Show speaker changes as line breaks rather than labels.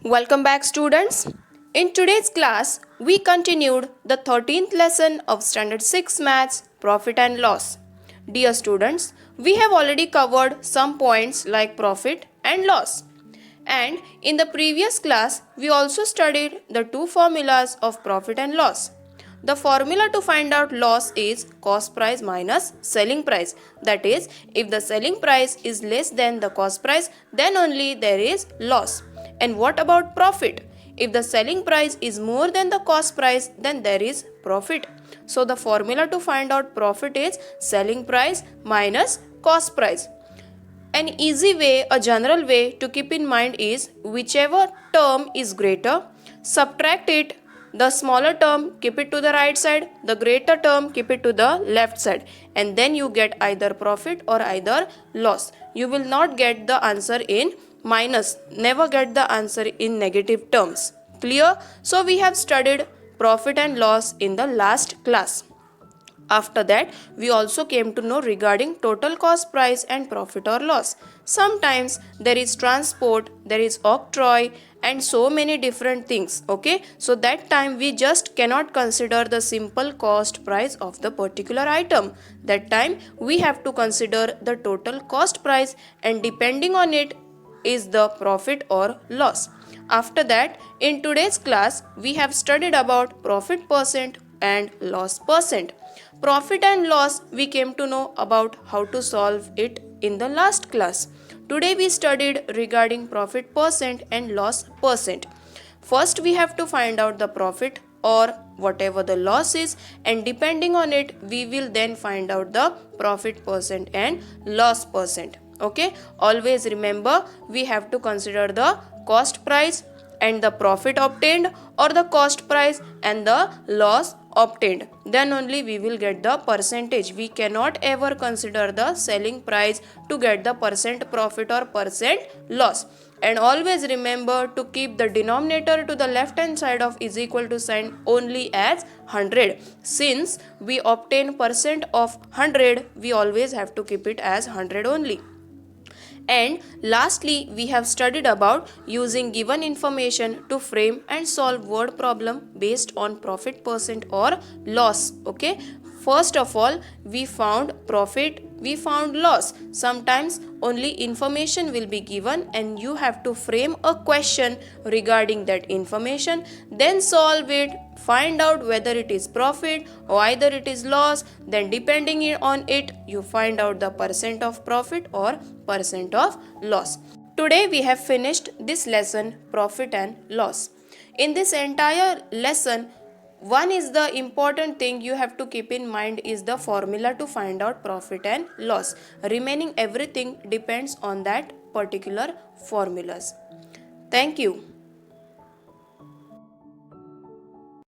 Welcome back, students. In today's class, we continued the 13th lesson of Standard 6 Maths, Profit and Loss. Dear students, we have already covered some points like profit and loss. And in the previous class, we also studied the two formulas of profit and loss. The formula to find out loss is cost price minus selling price. That is, if the selling price is less than the cost price, then only there is loss. And what about profit? If the selling price is more than the cost price, then there is profit. So the formula to find out profit is selling price minus cost price. An easy way, a general way to keep in mind is whichever term is greater, subtract it. The smaller term, keep it to the right side. The greater term, keep it to the left side. And then you get either profit or either loss. You will not get the answer in minus. Never get the answer in negative terms. Clear? So we have studied profit and loss in the last class. After that, we also came to know regarding total cost price and profit or loss. Sometimes there is transport, there is octroi and so many different things. Okay, so that time we just cannot consider the simple cost price of the particular item. That time we have to consider the total cost price and depending on it is the profit or loss. After that, in today's class, we have studied about profit percent and loss percent. Profit and loss we came to know about how to solve it in the last class. Today we studied regarding profit percent and loss percent. First we have to find out the profit or whatever the loss is, and depending on it we will then find out the profit percent and loss percent. Okay, always remember we have to consider the cost price and the profit obtained or the cost price and the loss obtained. Then only we will get the percentage. We cannot ever consider the selling price to get the percent profit or percent loss. And always remember to keep the denominator to the left hand side of is equal to sign only as 100. Since we obtain percent of 100, we always have to keep it as 100 only. And lastly, we have studied about using given information to frame and solve word problem based on profit percent or loss. Okay, first of all, we found profit, we found loss. Sometimes only information will be given and you have to frame a question regarding that information, then solve it, find out whether it is profit or either it is loss, then depending on it you find out the percent of profit or percent of loss. Today we have finished this lesson, profit and loss. In this entire lesson, one is the important thing you have to keep in mind is the formula to find out profit and loss. Remaining everything depends on that particular formulas. Thank you.